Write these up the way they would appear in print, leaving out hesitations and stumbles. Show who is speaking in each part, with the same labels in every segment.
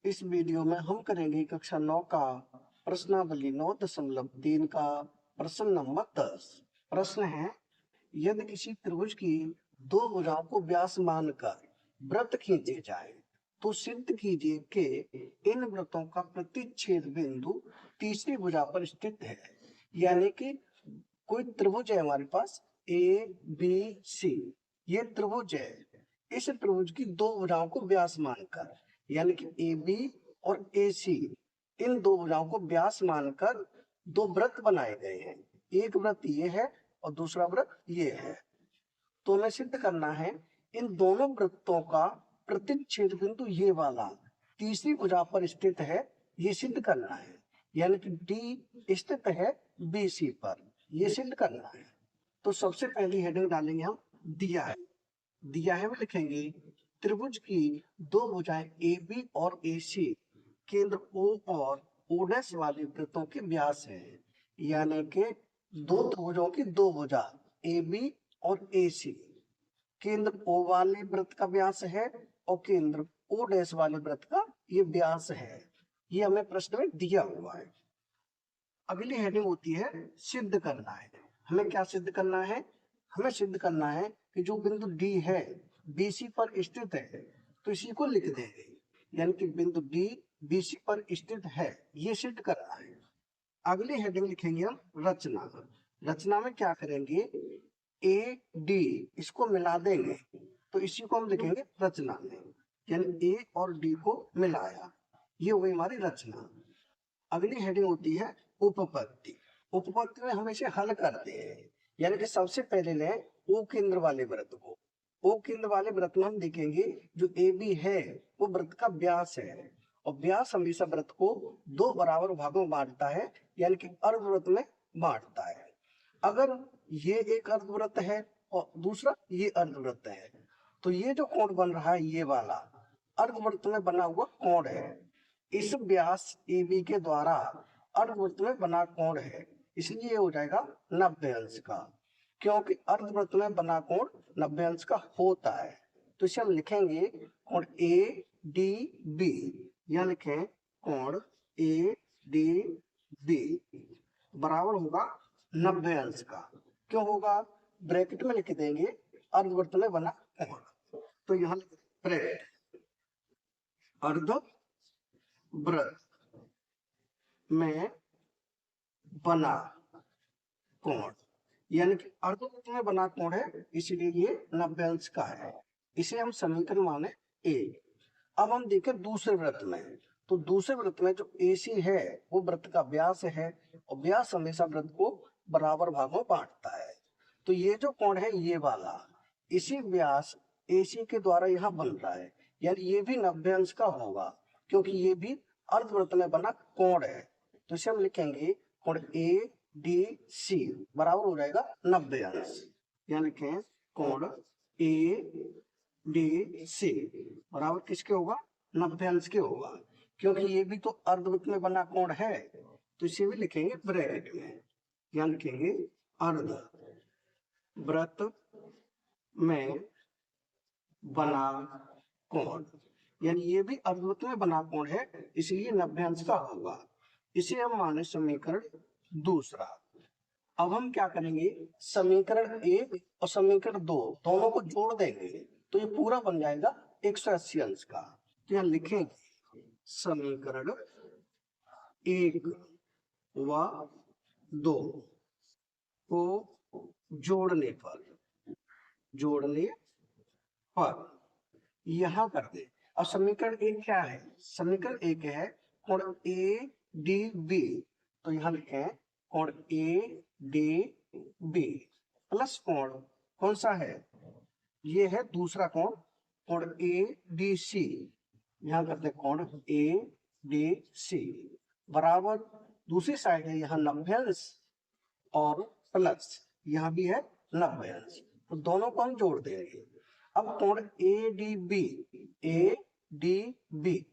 Speaker 1: इस वीडियो में हम करेंगे कक्षा 9 का प्रश्नावली 9.3 का प्रश्न नंबर 10। प्रश्न है, यदि किसी त्रिभुज की दो भुजाओं को व्यास मानकर वृत्त खींचे जाए तो सिद्ध कीजिए कि इन वृत्तों का प्रतिच्छेद बिंदु तीसरी भुजा पर स्थित है। यानी कि कोई त्रिभुज है हमारे पास ए बी सी, ये त्रिभुज है। इस त्रिभुज की दो भुजाओं को व्यास मानकर, यानी कि ए बी और ए सी, इन दो भुजाओं को व्यास मानकर दो वृत्त बनाए गए हैं। एक वृत्त ये है और दूसरा वृत्त ये है। तो हमें सिद्ध करना है इन दोनों वृत्तों का प्रतिच्छेद बिंदु ये वाला तीसरी भुजा पर स्थित है, ये सिद्ध करना है। यानी कि डी स्थित है बी सी पर, ये सिद्ध करना है। तो सबसे पहली हेडिंग डालेंगे हम दिया है। दिया है में लिखेंगे त्रिभुज की दो भुजाएं ए बी और ए सी केंद्र O और O डैश वाले वृत्तों के व्यास है। यानी कि दो त्रिभुजों की दो भुजा ए बी और ए सी केंद्र O वाले वृत्त का व्यास है और केंद्र O डैश वाले वृत्त का ये व्यास है। ये हमें प्रश्न में दिया हुआ है। अगली हेडिंग होती है सिद्ध करना है। हमें क्या सिद्ध करना है? हमें सिद्ध करना है कि जो बिंदु डी है बीसी पर स्थित है, तो इसी को लिख देंगे। यानी कि बिंदु डी बीसी पर स्थित है, ये सिद्ध करना है। अगली हेडिंग लिखेंगे हम रचना। रचना में क्या करेंगे? ए डी इसको मिला देंगे, तो इसी को हम लिखेंगे रचना में। यानी ए और डी को मिलाया, ये हुई हमारी रचना। अगली हेडिंग होती है उपपत्ति। उपपत्ति में हम इसे हल करते हैं। यानी कि सबसे पहले लें ओ केंद्र वाले वृत्त को। ओ केंद्र वाले वृत्त में हम देखेंगे जो ए बी है वो वृत्त का व्यास है, और व्यास हमेशा वृत्त को दो बराबर भागों में बांटता है, यानी कि अर्धवृत्त में बांटता है। अगर ये एक अर्धवृत्त है और दूसरा ये अर्धवृत्त है, तो ये जो कोण बन रहा है ये वाला अर्धवृत्त में बना हुआ कोण है। इस व्यास ए बी के द्वारा अर्धवृत्त में बना कोण है, इसलिए ये हो जाएगा 90 अंश का। क्योंकि अर्धवृत्त में बना कोण 90 अंश का होता है, तो इसे हम लिखेंगे कोण ए डी बी। यह लिखें कोण ए डी बी बराबर होगा 90 अंश का। क्यों होगा? ब्रैकेट में लिख देंगे अर्धवृत्त में बना कोण, तो यहाँ ब्रैकेट अर्धवृत्त में बना कोण, यानी कि अर्धवृत्त में बना कोण है, इसलिए ये 90 अंश का है। इसे हम समीकरण माने ए। अब हम देखें दूसरे वृत्त में, तो दूसरे वृत्त में जो AC है वो वृत्त का व्यास है, और व्यास हमेशा वृत्त को बराबर भागों में बांटता है। तो ये जो कोण है ये वाला इसी व्यास AC के द्वारा यहाँ बन रहा है, यानी ये भी 90 अंश का होगा, क्योंकि ये भी अर्धवृत्त में बना कोण है। तो इसे हम लिखेंगे कोण ए डी सी बराबर हो जाएगा 90 अंश। यहाँ लिखें कोण ए डी सी बराबर किसके होगा? 90 अंश के होगा, क्योंकि ये भी तो अर्धवृत्त में बना कोण है, तो इसे भी लिखेंगे ब्रैकेट में। यहाँ लिखेंगे अर्धवृत्त में बना कोण, यानी ये भी अर्धवृत्त में बना कोण है, इसलिए 90 अंश का होगा। इसे हम माने समीकरण दूसरा। अब हम क्या करेंगे? समीकरण 1 और समीकरण 2 दोनों को जोड़ देंगे, तो ये पूरा बन जाएगा 180 अंश का। तो यहाँ लिखेंगे समीकरण 1 व 2 को जोड़ने पर यहां कर दे। अब समीकरण 1 क्या है? समीकरण 1 है कोण ए डी बी, तो यहां लिखें कोण ए डी बी प्लस कोण कौन सा है? ये है दूसरा कोण, कोण ए डी सी। यहां करते कोण ए डी सी बराबर दूसरी साइड है यहाँ 90 अंश और प्लस यहाँ भी है 90 अंश, तो दोनों को हम जोड़ देंगे। अब कोण ए डी बी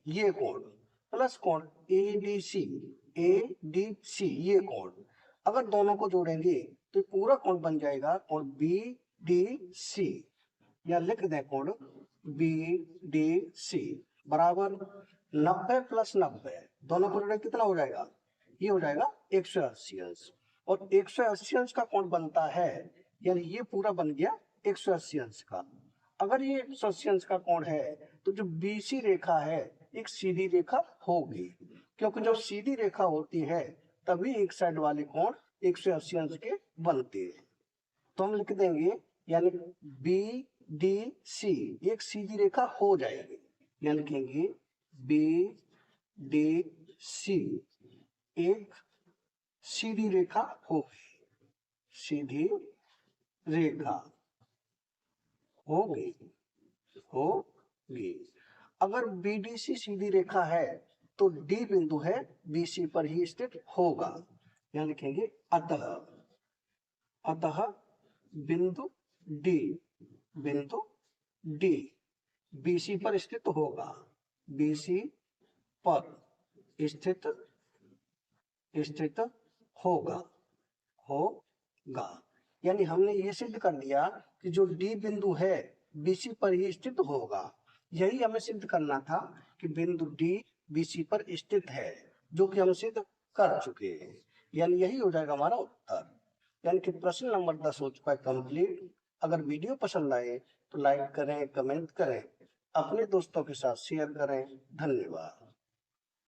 Speaker 1: ये कोण प्लस कोण ए डी सी ये कोण, अगर दोनों को जोड़ेंगे तो पूरा कोण बन जाएगा कोण बी डी सी। या लिख दें कोण बी डी सी बराबर 90 प्लस 90 दोनों का प्रोडक्ट कितना हो जाएगा? ये हो जाएगा 180 अंश। और 180 अंश का कोण बनता है, यानी ये पूरा बन गया 180 अंश का। अगर ये 180 अंश का कोण है तो जो बीसी रेखा है एक सीधी रेखा होगी, क्योंकि जब सीधी रेखा होती है तभी एक साइड वाले कोण 180 अंश के बनते हैं। तो हम लिख देंगे, यानी बी डी सी एक सीधी रेखा हो जाएगी, यानी लिखेंगे बी डी सी एक सीधी रेखा होगी, सीधी रेखा होगी होगी। अगर बीडीसी सीधी रेखा है तो डी बिंदु है बीसी पर ही स्थित होगा, यहां लिखेंगे अतः अतः बिंदु डी बीसी पर स्थित होगा, बीसी पर स्थित होगा। यानी हमने ये सिद्ध कर दिया कि जो डी बिंदु है बीसी पर ही स्थित होगा। यही हमें सिद्ध करना था कि बिंदु डी बीसी पर स्थित है, जो कि हम सिद्ध कर चुके हैं। यानी यही हो जाएगा हमारा उत्तर। यानी कि प्रश्न नंबर 10 हो चुका है कंप्लीट। अगर वीडियो पसंद आए तो लाइक करें, कमेंट करें, अपने दोस्तों के साथ शेयर करें। धन्यवाद।